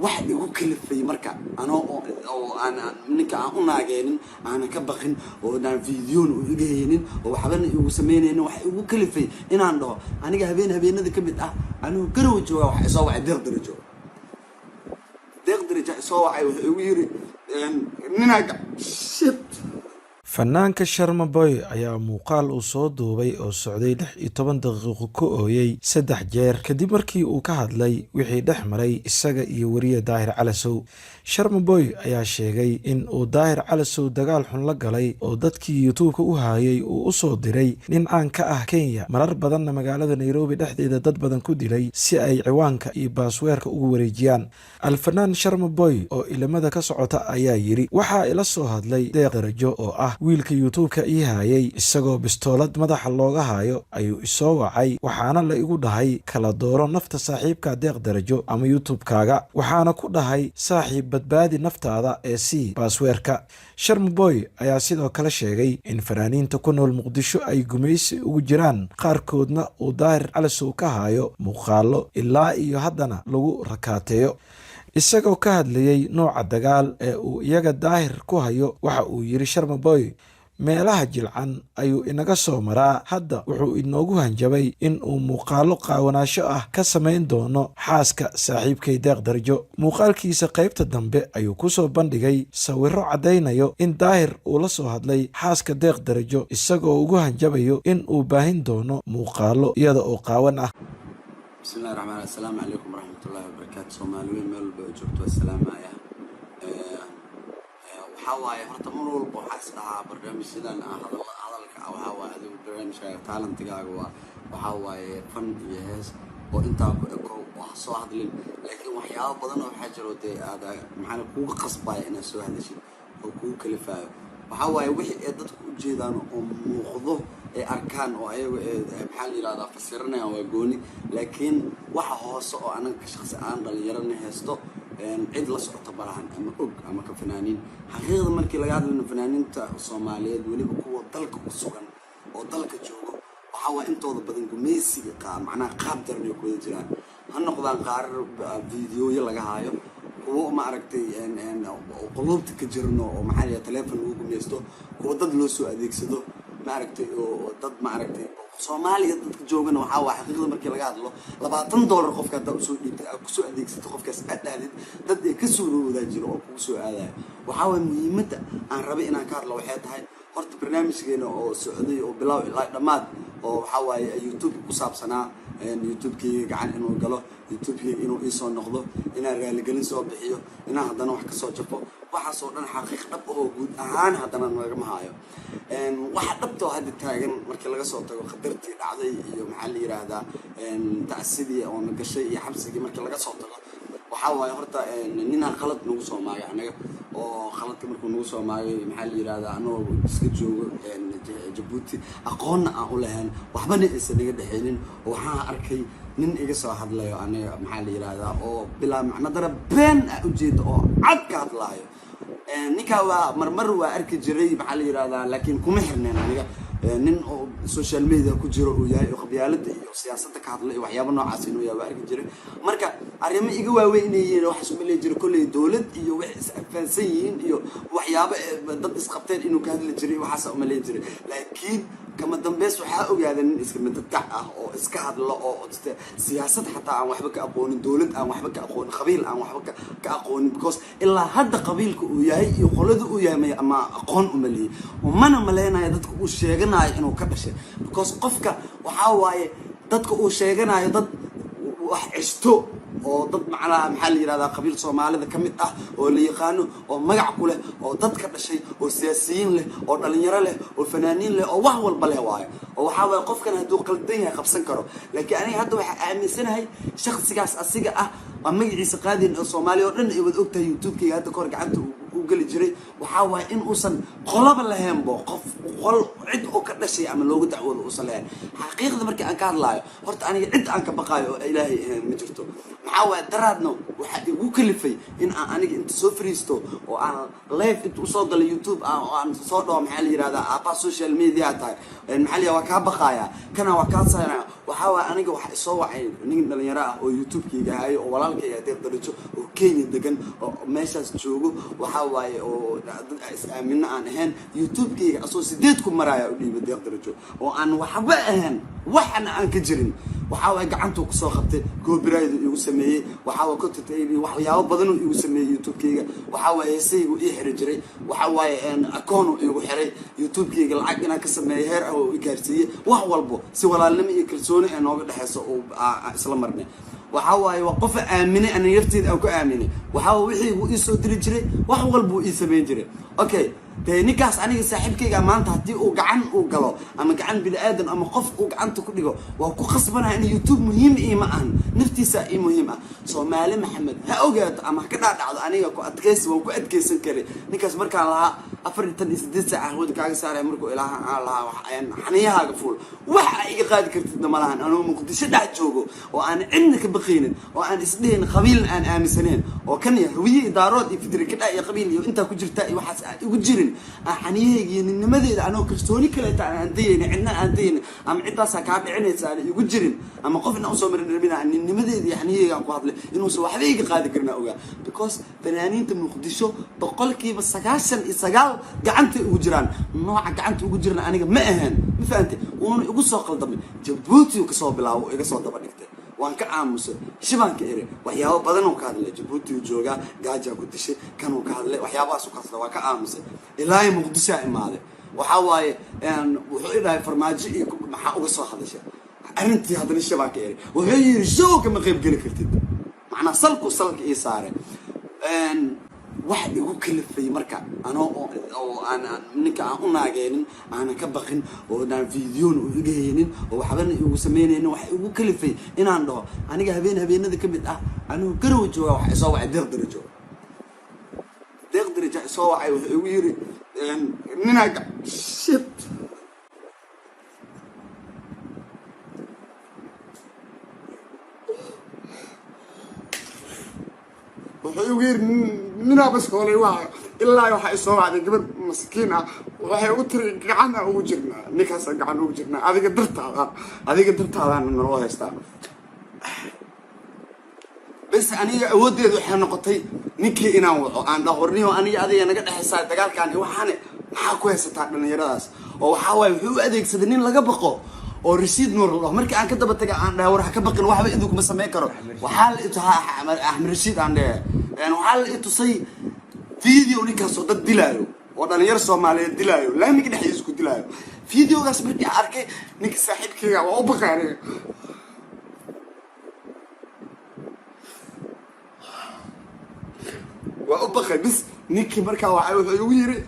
wax igu kalifay marka oo aan ninka aan u naageenin aan ka baqin oo aan video u igaynin oo waxban igu sameeyeen wax igu kalifay inaan dhaho aniga habeenada kamid ah anigu garow jooga wax soo wacay deeq darajo soo wacay igu yiri ninaga shit. fanaanka Sharma Boy ayaa muuqaal uu soo duubay oo socday 16 daqiiqo ku ooyay 3 jeer kadib markii uu ka hadlay wixii dhex maray isaga iyo wariye Daahir Calasow. Sharma Boy ayaa sheegay in uu Daahir Calasow dagaal xun la galay oo dadkii YouTube-ka u haayay uu u soo diray nin caan ka ah Kenya marar badanna magaalada Nairobi dhexdeeda dad badan ku dilay si ay ciwaanka iyo baasweerka ugu wareejiyaan. Alfanaan Sharma Boy oo ilamada ka socota ayaa yiri waxa ila soo hadlay Deeq Darajo oo ah wiilka YouTube-ka ii haayay isagoo bistoolad madaxa looga haayo ayuu isoo wacay waxaana la igu dhahay kala dooro nafta saaxiibka Deeq Darajo ama YouTube-kaaga waxaana ku dhahay saaxiib badbaadi naftaada ee si baasweerka. Sharma Boy ayaa sidoo kale sheegay in fanaaniinta ku nool Muqdisho ay gumaysi ugu jiraan qaarkoodna uu Daahir Calasow ka haayo muuqaalo ilaa iyo haddana lagu rakaateeyo. isagoo ka hadlayay nooca dagaal ee uu iyaga Daahir ku hayo waxa uu yiri Sharma Boy meelaha jilcan ayuu inaga soo maraa hadda wuxuu inoogu hanjabay in uu muuqaalo qaawanaansho ah ka samayn doono xaaska saaxiibkay Deeq Darajo. muuqaalkiisa qaybta dambe ayuu ku soo bandhigay sawirro cadaynayo in Daahir uu la soo hadlay xaaska Deeq Darajo isagoo ugu hanjabayo in uu baahin doono muuqaalo iyada oo qaawan ah. بسم الله الرحمن الرحيم السلام عليكم ورحمة الله وبركاته سوماليين ميل بوجبتوا السلام عليكم وحواي هرت مرول بوحاس دعاء برنامج سيدان هذا وحواي هذا برنامج تعلم تجاوا وحواي فن يهز وأنت وحصو هذا لكن وحياة بدنا وحجروا ده هذا معنا كوك قصباي إن سوى هذا الشيء أو كوك كلفاء وحواي وحي يدك جيدان ومخضوه أركان أو أي محل لا فسرنا أو يقولني لكن واحد هوس أو أنا كشخص أنا اللي يرني هستو عيد لصق طبعاً أما كفنانين حقيقة مركي لقاعد إنه فنانين الصوماليين ولي بقوة ضلك والسجن أو ضلك جوجو وحوا أنتوا ضبطنكم ميسي معناه قادر يكون جيران هنقدر نقارن فيديو يلا جاهيو هو ما عرفتي إن قلوبتك جرنا ومحل يتلفن ويقوم يستو هو ضد لوسو أديك سدو ما عرفتي ضد ما عرفتي Soomaaliya dadka joogan waxa waa xaqiiqda markii laga hadlo $20 qofka dad soo dhiibtay ku soo adeegsatay qofkaas aadaalid dad ay ka soo roowda jiro oo ku soo aadayo waxa way muhiimada aan rabay inaan ka hadlo waxay tahay horta barnaamijkeena oo socday oo bilow ilaa dhamaad oo waxa way YouTube ku saabsanaa YouTube-kii gacan inuu galo YouTube-kii inuu isoo noqdo inaan raali gelin soo bixiyo inaan hadana wax ka soo jafo waxa soo dhan xaqiiq dhab oo guud ahaan hadana naga maayo waxa dhabto hadda taagan markii laga soo tago qadartii dhacday iyo maxaa la yiraahdaa tacsidii oo nagashay iyo xabsigii markii laga soo tago waxa way horta nina qalad nagu soo maagay anaga oo qaladka markuu nagu soo maagay maxaa la yiraahdaa anoo iska joogo Djibouti aqoonna aan u lahayn waxbana aysan naga dhaxeelin waxaan arkay nin iga soo hadlayo aniga maxaa la yiraahdaa oo bilaa macna dara been u jeedo oo cad ka hadlayo ninka waa marmar waa arki jiray maxaa la yiraahdaa laakiin kuma xirneen aniga nin oo social media ku jiro oo yahay qabyaalada iyo siyaasadda ka hadlay waxyaabo noocaas inuu yahay arki jiray marka arrimo iga waaweynayeen wax isku leeyahay jiro kulay dawlad iyo wax isfahansan yihiin iyo waxyaabo dad isqabteen inuu ka hadli jiray waxaas uma leeyahay jiray laakiin kama dambeys waxa ogaadeen in iska mid dadka ah oo iska hadlo oo siyaasad xataa aan waxba ka aqoonin dawlad aan waxba ka aqoonin qabiil aan waxba ka aqoonin because ilaa hadda qabiilku uu yahay iyo qolada uu yahay ama aqoon uma leeyahay umana maleynaya dadku uu sheeganayo inuu ka dhashay because qofka waxa waaye dadku uu sheeganayo dad wax cisto oo dad macnaha maxaa la yiraahdaa qabiil Soomaalida kamid ah oo la yaqaano oo magac ku leh oo dad ka dhashay oo siyaasiyiin leh oo dhalinyaro leh oo fanaaniin leh oo wax walba leh waayo oo waxa way qofkan haduu qaldan yahay qabsan karo laakiin aniga hadda waxa aaminsanahay shakhsigaas asiga ah magaciisa qaadin oo Soomaaliya oo dhan ay wada ogtahay YouTube-kiga hadda kor gacanta u gali jiray waxa way in uusan qolaba lahayn qof qol cid oo ka dhashay ama loogu dacwado uusan lahayn xaqiiqda markii aan ka hadlayo horta aniga cid aan ka baqayo ilaahay ma jirto maxaa daraadno waxa igu kalifay in aan aniga inta soo fariisto oo aan live inta soo galay YouTube aan soo dhaw maxaa la yiraahdaa apa social media tahay maxaa la waa ka baqaya kana waa ka saaraya waxaa waay aniga waxa isoo wacay nin dhalinyaro ah oo youtube-kayga hayo oo walaalkayga deeq darajo oo Kenya degan oo meeshaas joogo waxaa waaye oo dad is-aamino aan ahayn youtube-kayga asoo 8 ku maraya u dhiibay deeq darajo oo aan waxba ahayn waxna aan ka jirin waxaa waay gacantuu ku soo qabtay copyright igu sameeyay waxaa waa content waxyaabo badan oo igu sameeyay youtube-kayga waxaa waay heesaygu ii xiri jiray waxaa waay account igu xiray youtube-kayga lacag inaan ka sameeyo heer ah oo i gaarsiiyay wax walbo si walaalnimo iyo kalsooni ee nooga dhaxayso oo isla marnay waxaa waaye waa qof aaminay ana nafteeda aan ku aaminay waxaa wixii uu ii soo diri jiray wax walba ii sameyn jiray okay de ninkaas aniga saaxiibkayga maanta hadii uu gacan uu galo ama gacan bini aadan ama qof uu gacanta ku dhigo waa ku khasbanahay in youtube muhiim ma ahan naftiisa ay muhiim ah Soomaali Maxamed ha ogaato ama ka dhaadhacdo aniga ku adkaysi waan ku adkaysan karay ninkaas markaan lahaa 48 saac wada kaaga saaray markuu ilaaha aan lahaa wax aan xaniyahaaga fuul waxa iga qaadi kartid malahan anoo Muqdisho dhac joogo oo aan cidna ka baqaynin oo aan isdheyn qabiil aan aaminsaneen oo kan yahay idaarood iyo fikir ka dhac iyo qabiil iyo inta ku jirta iyo waxaas igu jirin xaniyahayga nimadeeda anoo kalsooni kale aan deeyay cidna aan deeyay ama cidaas ka dhicinaysa igu jirin ama qofna u soo marin rabina nimadeeda iyo xaniyahayga aan ku hadlay inuu soo waxba iga qaadi karna ogaa because fanaaniinta Muqdisho boqolkiiba 99 gacanta ugu jiraan nooca gacanta ugu jirna aniga ma ahaan ma fahamtay uuna igu soo qaldamay Djibouti ka soo bilaabo iga soo daba dhigtay waan ka aamusay shibanka ere waxyaabo badan oo ka hadlay Djibouti jooga gaaja ku dishay kan uu ka hadlay waxyaabahaas oo kasla waa ka aamusay ilaahay Muqdisho imaaday waxa waaye wuxuu ilaahay farmaajo iyo maxaa uga soo hadashay arintii hadana shibanka ere wuxuu yiri showka ma qayb gali kartid macna salka ii saaray wax igu kalifay marka anoo oo aan ninka aan u naageenin aan ka baqin oo aan video u igaynin oo waxbana igu sameeyeen wax igu kalifay inaan dhaho aniga habeenada kamid ah anoo garow jooga wax soo wacay deeq darajo soo wacay wuxuu igu yiri ninaga shit wuxuu ugu yiri nina bas hoolay waa ilaa waxa soo wacday gabadh maskiin ah waxay u tiri gacan ugu jirnaa ninkaas gacan ugu jirnaa adiga dartaada noo haystaa bas aniga awoodeedu waxay noqotay ninkii inaan waco aan dhaqorniyo aniga adiga naga dhaxaysaa dagaalkan waxaan maxaa ku haysataa dhalinyaradaas oo waxa way wuxuu u adeegsaday nin laga baqo oo rasiid nuur Allah markii aan ka daba tagay aan dhahay war ka baqin waxba idinku ma sameey karo waxa la itaha Ahmed Rashid aan dhahay waxa la itusay video ninkaas oo dad dilaayo oo dhalinyar Soomaaliyeed dilaayo laamiga dhexdiisa ku dilaayo videogaas markii aan arkay ninka saaxiibkayga waa u baqaanay waa u baqay bis ninkii markaa waxa uu ugu yiri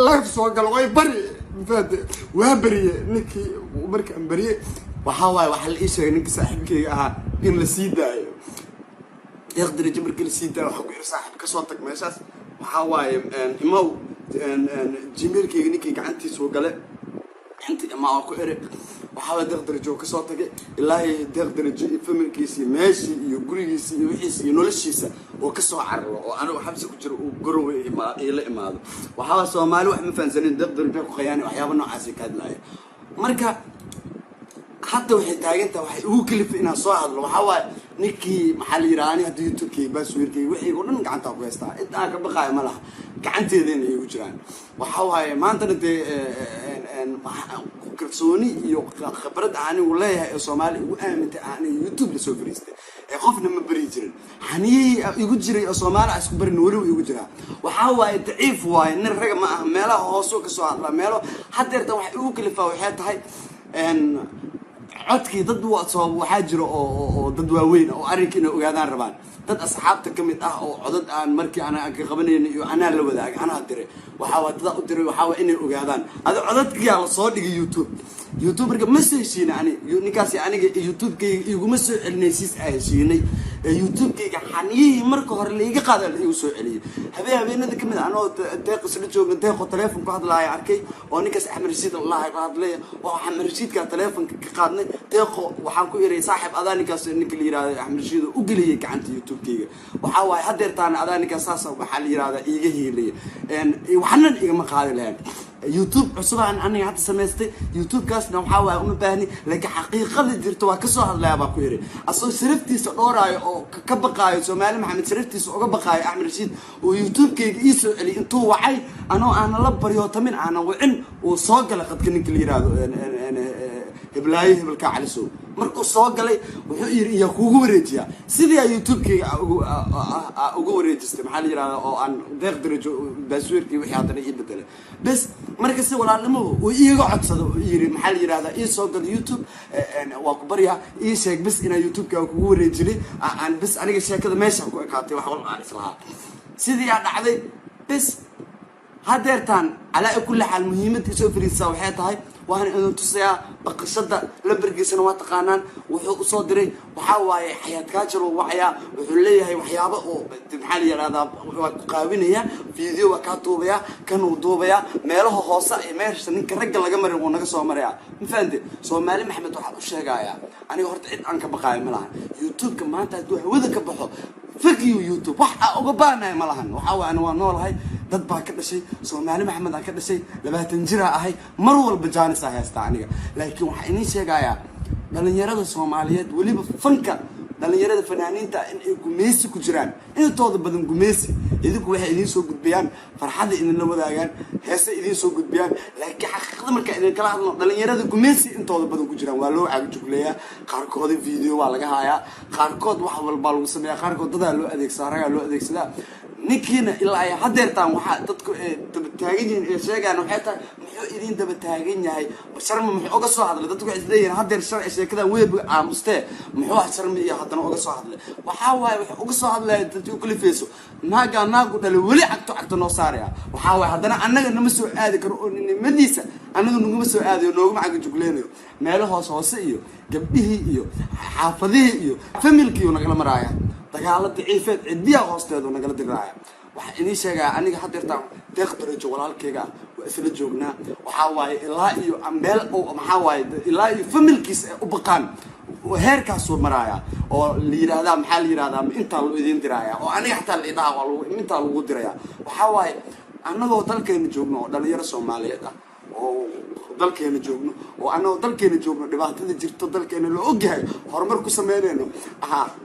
live soo gal way bari fad waa bariye ninkii markaa bariye waxa waxa la isheegay ninka saaxiibkayga ahaa in la sii daayo yaqdar markii la sii daayo waxa ku yiri saaxiib ka soo tag meeshaas waxa waaye imaw jimeelkayga ninkii gacantiisa soo gale inta ma ku ere waxa deeq darajo ka soo tagay ilaahay deeq darajo familkiisa meeshi iyo gurigiisa iyo wixiisa iyo noloshiisa oo ka soo cararo oo anigu xabsi ku jiro oo garowe ila imaado waxa Soomaali wax ma fahansanin deeq darajo ku qayaani waxyaabo noocaas ka hadlaya marka hadda waxay taageertaa waxay ugu kalifay inaan soo hadlo waxa waaye ninkii maxaa la yiraahdaa hadii YouTube-kay baasweerkay wixii oo dhan gacanta ku haystaa inta ka baqaay ma laha gacanteedina ay ugu jiraan waxa waaye maanta kalsooni iyo khibrad aan u leeyahay Soomaali ugu aamintay aan YouTube la soo fariistay qofna ma bari jirin xaniyay igu jiray oo Soomaali isku barin wali igu jiraa waxa waaye daciif waaye nin rag ma ah meelaha hoos ka soo hadla meelo hadeerta wax ugu kalifaa waxay tahay codkii dad waxaa jiro oo dad waaweyn oo arrinkiina ogaadaan rabaan dad asxaabta kamid ah oo codad aan markii ana ka qabanayeen iyo ana la wadaag ana diray waxa dad u diray waxa inay ogaadaan ada codadkii la soo dhigay YouTube marka message ani ninkaasi aniga YouTube-kayga iguma soo celinaysiis ay heshiinay YouTube-kayga xaniyay marka hore la iga qaaday la igu soo celiyay habeenada kamid ah anoo deeq isla joogna deeq telefoon ku hadlaaya arkay oo ninkaas Ahmed Rashid Allah ka hadlay oo Ahmed Rashid ka telefoon ka qaadnay deeq waxaan ku iray saaxiib adaaninkaas ninka la yiraahdo Ahmed Rashid u galiyay gacanta YouTube-kayga waxa waay hadeertaan adaaninkaas saas waxa la yiraahdaa iiga heelay waxna igama qaadi lahayn يوتيوب عصبان أنا حتى سمعت يوتيوب كاسنا وحاول أقول باني لكن حقيقة اللي درت وكسر لا بقولي أصلا شرفتي صدورة أو كبقاي سومالي محمد شرفتي سوق بقاي أحمد رشيد ويوتيوب كي يسوع اللي أنتوا وعي أنا لبر يوتمين أنا وعن وصاق لقد كنك اللي يرادو هبلاي هبلك على سو markuu soo galay wuxuu yiri iyo kuugu wareejiya sidii youtube-kayga ugu wareejistay maxaa la yiraahdaa oo aan deeq darajo baasweerkii wixii hadana ii bedelay bas marka si walaalnimo uu iiga codsado yiri maxaa la yiraahdaa ii soo gal youtube waa ku baryaa ii sheeg bas inaa youtube-kayga kuugu wareejinay aan bas aniga sheekada meesha ku ekaatay wax walba aan islahaa sidii aa dhacday bas hadeertaan calaa kulli xaal muhiimada soo fariisa waxay tahay وأنا أنا تسيا بقصة لبرجي سنوات قانان وحق صدري وحواي حياة كاجر ووعيا وحلية هي وحياة بحالي هذا قابينية فيديو وكاتوبيا كانوا دوبيا ماله خاصة إيميل سنين كرجل لجمر ونقص مريا مفندي سو مالي محمد وحق الشجاعة أنا قلت عنك بقاي ملان يوتيوب كمان تدوح وذا كبحه فيديو يوتيوب وح أقبانا ملان وحاول أنا ونور هاي dad baa ka dhashay Soomaali Maxamed ka dhashay 20 jir ahay mar walba jaanis ah haysta aniga laakiin waxa inii sheegaya dhalinyarada Soomaaliyeed waliba fanka dhalinyarada fanaaniinta in ay gumeesi ku jiraan intooda badan gumeesi idinku waxay idin soo gudbiyaan farxada idin la wadaagaan heesa idin soo gudbiyaan laakiin xaqiiqada marka idin kala hadlo dhalinyarada gumeesi intooda badan ku jiraan waa loo caagjuleeyaa qaarkood video waa laga hayaa qaarkood wax walba lagu sameeyaa qaarkood dad loo adeegsadaa ninkina ilaa ay hadeertaan waxa dadku daba taagan yihiin sheegaan waxay tahay muxuu idin daba taagan yahay sharma muxuu uga soo hadlay dadku waxay isleeyihiin hadeer sharci sheekada weeb aamuste muxuu sharma iyo hadana uga soo hadlay waxa waay wax uga soo hadlay dadku kala feeso naagu dhalay wali agto noo saaraya waxa waay hadana annaga nama soo aadi karo oo nimadiisa annaga nuguma soo aadayo nooguma caga jugleenayo meelo hoose iyo gabdhihii iyo xaafadihii iyo familkii nagala maraaya dagaalada ciifeed cidiya hoosteedu nagala digraaya waxa inii sheegaa aniga hadeertaan deeq darajo walaalkayga waa isla joognaa waxa waaye ilaa iyo meel oo maxaa waaye ilaa iyo familkiis u baqaan heerkaas soo maraaya oo la yiraahdaa maxaa la yiraahdaa inta loo idin diraaya oo aniga xataa la idaa waa lagu inta lagu diraya waxa waaye annagoo dalkeena joogno oo dhalinyaro Soomaaliyeed ah oo dalkeena joogno oo anoo dalkeena joogno dhibaatada jirto dalkeena loo ogyahay horumar ku sameeyno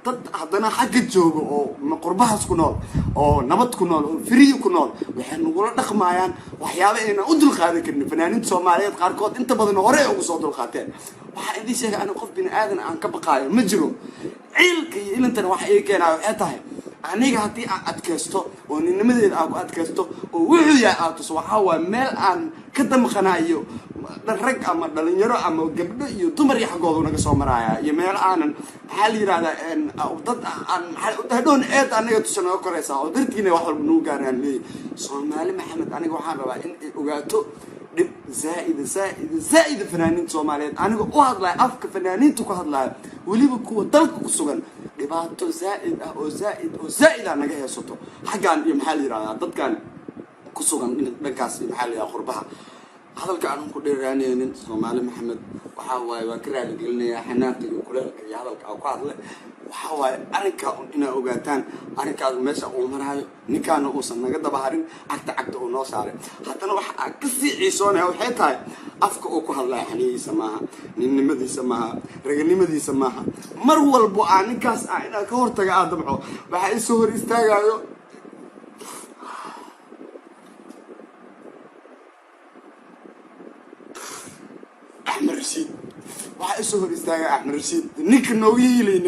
dad hadana xagga joogo oo qurbahaas ku nool oo nabad ku nool oo free ku nool waxay nugula dhaqmayaan waxyaabo ayna u dul qaadan karin fanaaniinta Soomaaliyeed qaarkood inta badan hore ugu soo dul qaateen waxa idin sheegay ana qof bini aadan aan ka baqaayo ma jiro ciilka iyo ilintan wax ay keenayo waxay tahay aniga hadii aan adkaysto oo nimadeeda aan ku adkaysto oo wuxuu yahay aad waxa waa meel aan ka damqanayo rag ama dhalinyaro ama gabdho iyo dumar iyo xaqooda naga soo maraaya iyo meel aanan maxaa la yiraahdaa dad aan hadhoon eed aniga tusano koraysa oo dartiina wax walba noo gaaraan leey Soomaali Maxamed aniga waxaan rabaa in ay ogaato dib زائد فنانين Soomaaliyeed aniga u hadlay afka fanaaniintu ku hadlay waliba kuwa dalka ku sugan dhibaato زائد naga heesato xagaan iyo maxaa la yiraahdaa dadkan ku sugan dhankaas maxaa la yiraahdaa qurbaha hadalka aan ku dheeraanaynin Soomaali Maxamed waxa waaye waa ka raali gelinayaa xanaaqda iyo kuleelka iyo hadalka aan ku hadlay waxa waaye arinka ina ogaataan arinkaas meesha uu marayo ninkaana uusan naga dabaharin agta oo noo saaray hadana waxa ka sii ciisoonaya waxay tahay afka uu ku hadlay xaniisa maaha ninnimadiisa maaha raganimadiisa maaha mar walba aan ninkaas ina ka hortaga aadamco waxa ay soo hor istaagayo أحمد رشيد waxa soo hor istaagay Ahmed Rashid ninka nooyilay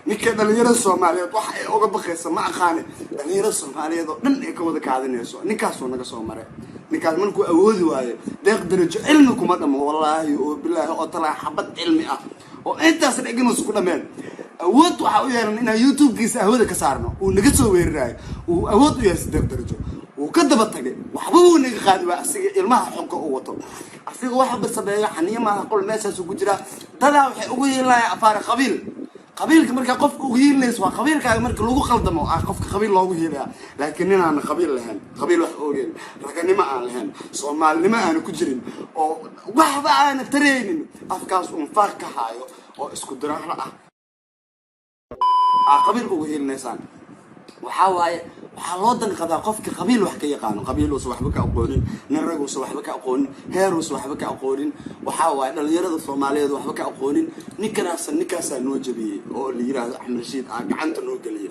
ninka dhalinyarada Soomaaliyeed waxa ay uga baqaysa ma aqaan dhalinyarada Soomaaliyeed oo dhan ay ka wada kaadanayso ninkaas oo naga soo maray ninkaas markuu awoodi waayo deeq darajo cilmi kuma dhamo wallahi oo billahi oo tala xabad cilmi ah oo intaas dhigin isku dhameen awood waxa uu yeelan in YouTube-kiisa ahwada ka saarno oo naga soo weeraray oo awood u yeesay deeq darajo oo ka daba tagay waxba uu naga qaadi waa asiga ilmaha xogka uu wato asiga waxa basabeeyo xaniya ma qol meeshaas ku jira dada waxay ugu yeelayaan afaar qabiilka marka qofku ugu yeelayso waa qabiilkaaga marka lagu qaldamo qofka qabiil loogu yeelaya laakiin inaan qabiil lahayn qabiil wax oogeen raganimo aan lahayn Soomaalinimo aan ku jirin oo waxba aan tareenin afkaas uu faaq ka hayo oo isku diraahla qabiil ugu yeelaysaan waxa waaye waxaa loo danqadaa qofka qabiil wax ka yaqaano qabiiluusa waxba ka aqoonin nin raguusa waxba ka aqoonin heeruusa waxba ka aqoonin waxaa waaye dhalinyarada soomaaliyeed waxba ka aqoonin ninkaasaa noo jabiyey oo la yiraahdo axmed rashiid gacanta noo geliyay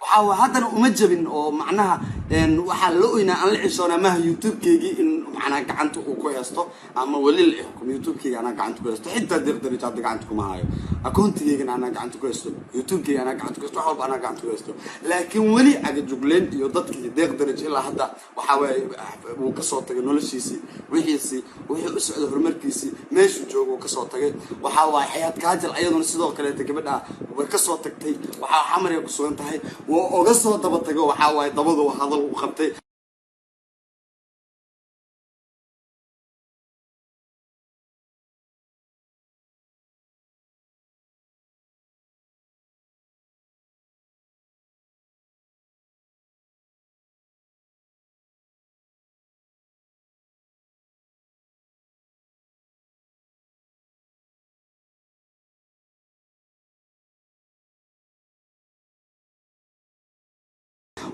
waxaa haddana uma jabin oo macnaha waxaa la oynaa aan la cishoonaa maha youtube-keygii in macnaha gacanta uu ku heesto ama weli la xukumo youtube-keyga anaa gacanta ku heesto xitaa deeqdarijo hadda gacanta kuma hayo akoontigeygana anaa gacanta ku heesto youtube-keyga anaa gacanta ku heesto wax walba anaa gacanta ku heesto laakiin weli agajugleen iyo dadkii deeqdarijo ilaa hadda waxaa waaye wuu kasoo tagay noloshiisii wixiisii wixii u socda horumarkiisii meeshuu jooga uu kasoo tagay waxaa waaye xayaad kaajal ayaduna sidoo kaleeta gabadha way kasoo tagtay waxaa xamarya ku sugan tahay waa oga soo daba tago waxaa waaye dabadu hadal u qabtay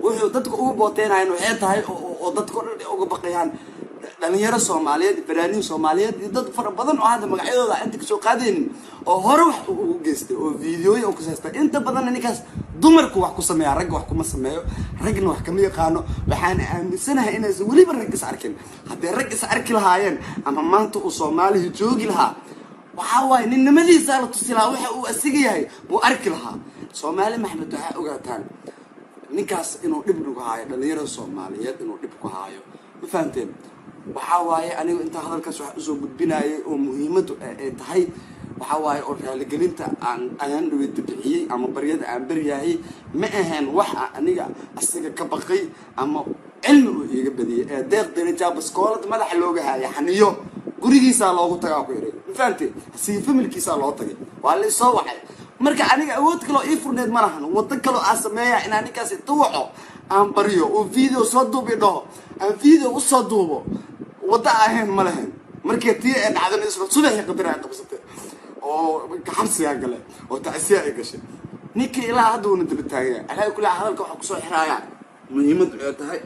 wuxuu dadku ugu booteenayaan waxay tahay oo dadku uga baqayaan dhalinyaro Soomaaliyeed fanaaniin Soomaaliyeed iyo dad fara badan oo hadda magacyadooda inta ka soo qaadeen oo hore wax ugu geystay oo fiidiyoyo ku saystay inta badan ninkaas dumarku wax ku sameeyaa rag wax kuma sameeyo ragna wax kama yaqaano waxaan aaminsanahay inaysan weliba rag is arkin haddii rag is arki lahaayeen ama maanta uu Soomaaliya joogi lahaa waxaa waaye ninnimadiisa la tusi lahaa waxa uu asiga yahay buu arki lahaa Soomaali Maxamed waxaa ogaataan ninkaas inuu dhib ugu haayo dhalinyarada Soomaaliyeed inuu dhib ku haayo ma fahanteen waxaa waaye anigu inta hadalkaas wax usoo gudbinayay oo muhiimadu ay tahay waxaa waaye oo raaligelinta aan dhaweyda bixiyey ama baryada aan baryahay ma ahayn wax aniga asiga ka baqay ama cilmi uu iga badiyay ee deeqdarijo baskoolad madaxa looga haaya xaniyo gurigiisa loogu tagaa ku yaray ma fahanteen si familkiisa loo tagay waa la soo waxay marka aniga awood kale oo ifurneed ma lahan wada kale oo sameeyaa in ninkaas tuwaco aan bariyo oo video soo duubido aan video u soo duubo wada ahayn ma lahan markii tii ay dhacday isla subax qadar ay qabsatay oo xabsiga gale oo taasiya ay gashay ninkii ilaa hadda uu dib taagay alaa kula hadalka waxa ku soo xiraaya muhiimadu ay tahay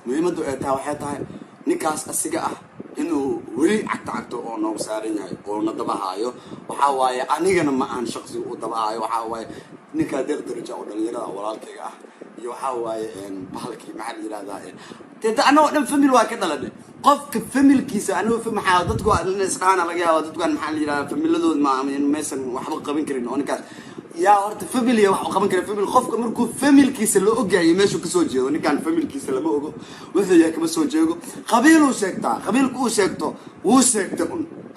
waxay tahay ninkaas asiga ah inuu weli cagto oo noo saaran yahay oo na dabahaayo waxaa waaye anigana ma aan shaqsi u dabahaayo waxaa waaye ninka deeqdarijo oo dhalinyarada walaalkayga ah iyo waxaa waaye bahalkii maxaa la yiraahdaa teeda anoo dhan family waa ka dhalanay qofka familkiisa anoo maxaa dadku isqaana laga yaabo dadkan maxaa la yiraahdaa familiadooda ma meesan waxba qaban karin oo ninkaas yaa horta family wax qaban kara family qofka markuu familkiisa la ogaayay meeshu ka soo jeedo ninkan familkiisa lama ogo wuxuu yahay kama soo jeego qabiiluu sheegtaa qabiilku uu sheegto wuu sheegtay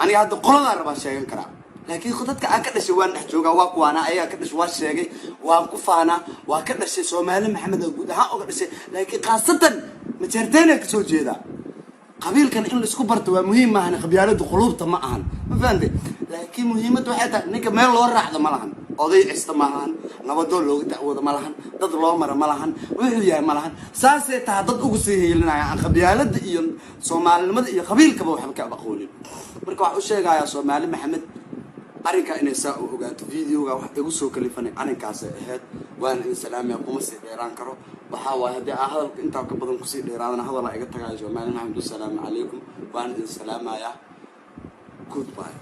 aniga hadda qolada raba sheegan karaa laakiin dadka aan ka dhashay waan dhex joogaa waa kuwaana ayaga ka dhashay waa sheegay waan ku faanaa waa ka dhashay Soomaali Maxamed oo guud ahaan uga dhashay laakiin qaasatan ma jeerteen ka soo jeeda qabiilkan in la isku barto waa muhiim maahan qabyaaladu qulubta ma ahan ma fahanteen laakiin muhiimadu waxay tahay ninka meel loo raacdo ma lahan oday cista ma lahan nabadoon looga dacwoodo ma lahan dad loo mara ma lahan wuxuu yahay ma lahan saasay tahay dad ugu sii heelinaya aan qabyaalada iyo Soomaalinimada iyo qabiilkaba waxba ka aqoonin marka wax u sheegaya Soomaali Maxamed arrinka inay saa u ogaato videoga wax igu soo kalifanay arrinkaas ahayd waan in salaamiya kuma sii dheeraan karo waxaa waaye haddii hadalka intaa ka badan kusii dheeraadana hadal iga tagayo Soomaali Maxamed salaamu calaykum waan in salaamaya goodbye